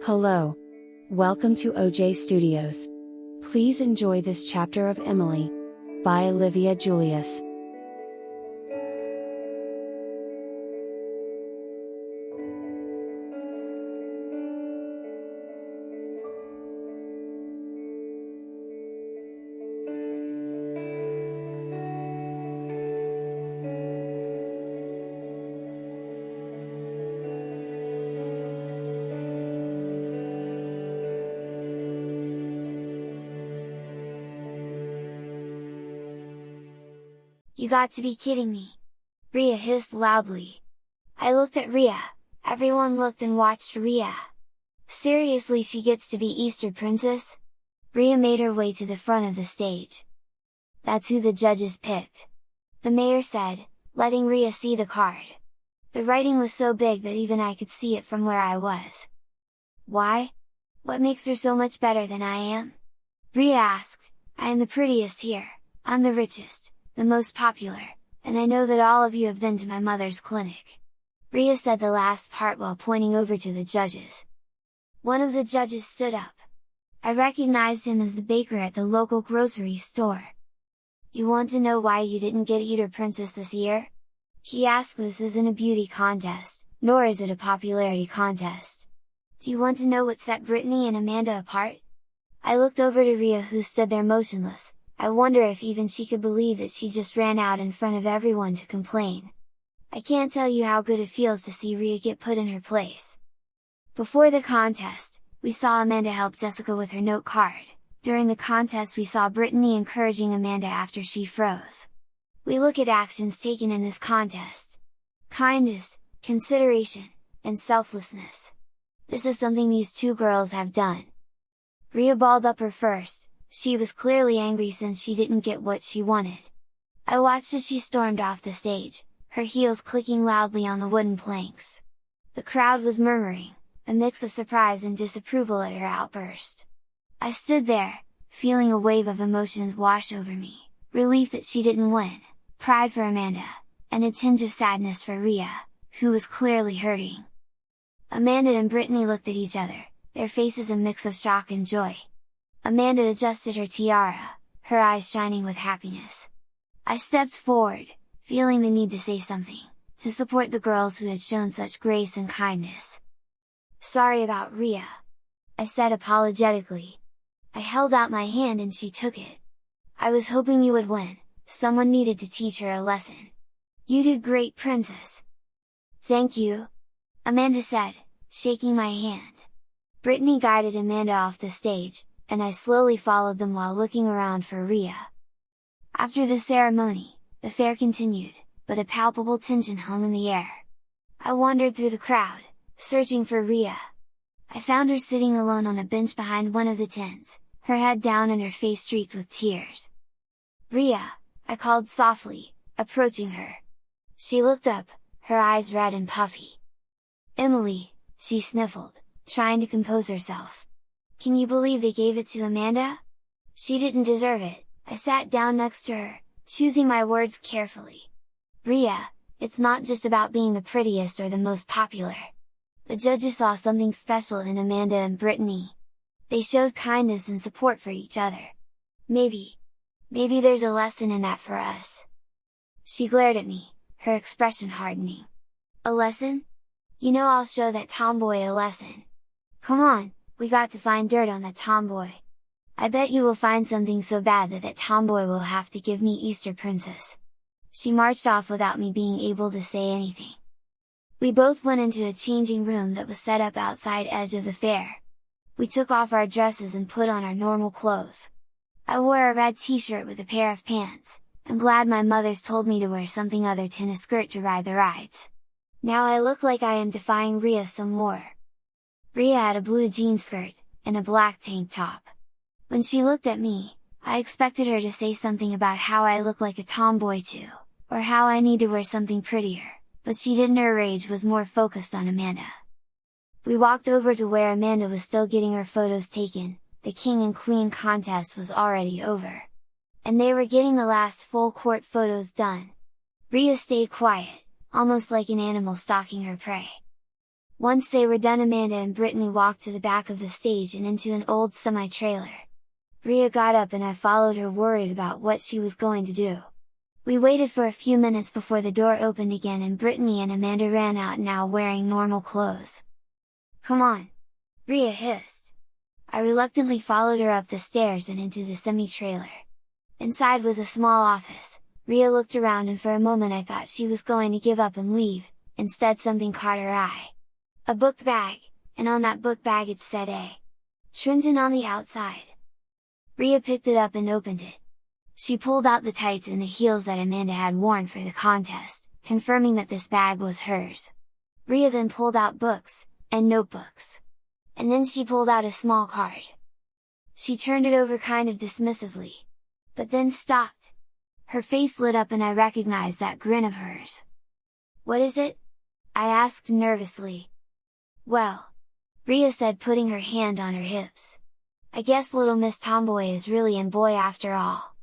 Hello. Welcome to OJ Studios. Please enjoy this chapter of Emily by Olivia Julius. You got to be kidding me! Rhea hissed loudly. I looked at Rhea, everyone looked and watched Rhea. Seriously, she gets to be Easter Princess? Rhea made her way to the front of the stage. That's who the judges picked, the mayor said, letting Rhea see the card. The writing was so big that even I could see it from where I was. Why? What makes her so much better than I am? Rhea asked. I am the prettiest here, I'm the richest, the most popular, and I know that all of you have been to my mother's clinic. Rhea said the last part while pointing over to the judges. One of the judges stood up. I recognized him as the baker at the local grocery store. You want to know why you didn't get Easter Princess this year? He asked. This isn't a beauty contest, nor is it a popularity contest. Do you want to know what set Brittany and Amanda apart? I looked over to Rhea, who stood there motionless. I wonder if even she could believe that she just ran out in front of everyone to complain. I can't tell you how good it feels to see Rhea get put in her place. Before the contest, we saw Amanda help Jessica with her note card. During the contest we saw Brittany encouraging Amanda after she froze. We look at actions taken in this contest. Kindness, consideration, and selflessness. This is something these two girls have done. Rhea balled up her first. She was clearly angry since she didn't get what she wanted. I watched as she stormed off the stage, her heels clicking loudly on the wooden planks. The crowd was murmuring, a mix of surprise and disapproval at her outburst. I stood there, feeling a wave of emotions wash over me, relief that she didn't win, pride for Amanda, and a tinge of sadness for Rhea, who was clearly hurting. Amanda and Brittany looked at each other, their faces a mix of shock and joy. Amanda adjusted her tiara, her eyes shining with happiness. I stepped forward, feeling the need to say something, to support the girls who had shown such grace and kindness. Sorry about Rhea, I said apologetically. I held out my hand and she took it. I was hoping you would win, someone needed to teach her a lesson. You did great, Princess! Thank you! Amanda said, shaking my hand. Brittany guided Amanda off the stage, and I slowly followed them while looking around for Rhea. After the ceremony, the fair continued, but a palpable tension hung in the air. I wandered through the crowd, searching for Rhea. I found her sitting alone on a bench behind one of the tents, her head down and her face streaked with tears. Rhea, I called softly, approaching her. She looked up, her eyes red and puffy. Emily, she sniffled, trying to compose herself. Can you believe they gave it to Amanda? She didn't deserve it. I sat down next to her, choosing my words carefully. Rhea, it's not just about being the prettiest or the most popular. The judges saw something special in Amanda and Brittany. They showed kindness and support for each other. Maybe there's a lesson in that for us. She glared at me, her expression hardening. A lesson? You know I'll show that tomboy a lesson. Come on! We got to find dirt on that tomboy. I bet you will find something so bad that tomboy will have to give me Easter Princess. She marched off without me being able to say anything. We both went into a changing room that was set up outside edge of the fair. We took off our dresses and put on our normal clothes. I wore a red t-shirt with a pair of pants. I'm glad my mother's told me to wear something other than a skirt to ride the rides. Now I look like I am defying Rhea some more. Rhea had a blue jean skirt, and a black tank top. When she looked at me, I expected her to say something about how I look like a tomboy too, or how I need to wear something prettier, but she didn't. Her rage was more focused on Amanda. We walked over to where Amanda was still getting her photos taken. The King and Queen contest was already over. And they were getting the last full court photos done. Rhea stayed quiet, almost like an animal stalking her prey. Once they were done, Amanda and Brittany walked to the back of the stage and into an old semi-trailer. Rhea got up and I followed her, worried about what she was going to do. We waited for a few minutes before the door opened again and Brittany and Amanda ran out, now wearing normal clothes. "Come on!" Rhea hissed. I reluctantly followed her up the stairs and into the semi-trailer. Inside was a small office. Rhea looked around and for a moment I thought she was going to give up and leave. Instead something caught her eye. A book bag, and on that book bag it said A. Trenton on the outside. Rhea picked it up and opened it. She pulled out the tights and the heels that Amanda had worn for the contest, confirming that this bag was hers. Rhea then pulled out books, and notebooks. And then she pulled out a small card. She turned it over kind of dismissively. But then stopped. Her face lit up and I recognized that grin of hers. "What is it?" I asked nervously. "Well," Rhea said, putting her hand on her hips, "I guess Little Miss Tomboy is really a boy after all."